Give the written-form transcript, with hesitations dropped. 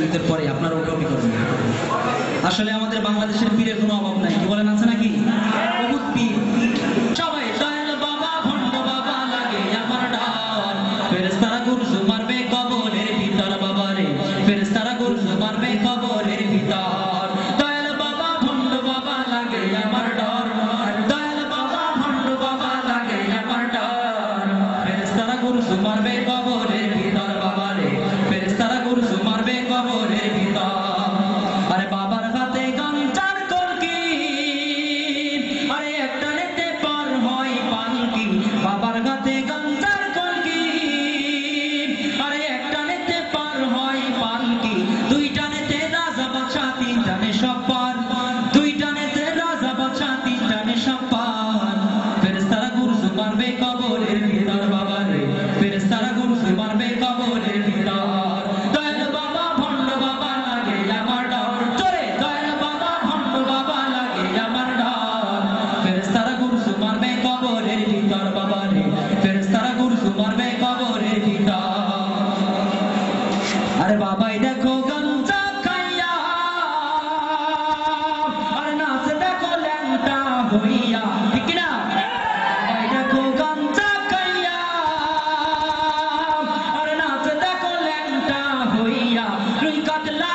ঈদের পরে আপনারা ওকে করবেন। আসলে আমাদের বাংলাদেশের পীরের কোনো অভাব নাই, কি বলেন, আছে নাকি? বহুত পীর, সবাই দয়াল বাবা ভণ্ড বাবা লাগে আমার ডার, ফেরেশতারা গুরজু মারবে কবরের ভিতর বাবারে, ফেরেশতারা গুরজু মারবে কবরের ভিতর। দয়াল বাবা ভণ্ড বাবা লাগে আমার ডর, দয়াল বাবা ভণ্ড বাবা লাগে আমার ডর, ফেরেশতারা গুরজু মারবে কবরের ভিতর বাবারে, ফেরেশতারা গুরজু মারবে কবরের ভিতর। আরে বাবার হাতে গামছার কলকি, আরে একটা নেতে পার হয় পালকি, বাবার হাতে গামছার কলকি, আরে একটা নেতে পার হয় পালকি, দুইটা নেতে রাজা বাদশা, তিনটা নে সব পার, দুইটা নেতে রাজা বাদশা, তিনটা নে সব পার। ফেরেশতারা গুরজু মারবে কবরের ভিতর বাবারে, ফেরেশতারা গুরজু মারবে কবরের ভিতর। দয়াল বাবা ভণ্ড বাবা লাগে আমার ডর, জোরে দয়াল বাবা ভণ্ড বাবা লাগে আমার ডর, ফেরেশতারা গুরজু মারবে কবরের ভিতর বাবারে, ফেরেশতারা গুরজু মারবে কবরের ভিতর। আরে বাবাই দেখো গামছা খাইয়া, আরে নাচ দেখো ল্যাংটা হইয়া, ঠিক না? বাবাই দেখো গামছা খাইয়া, আরে নাচ দেখো ল্যাংটা হইয়া, রুই কাতলা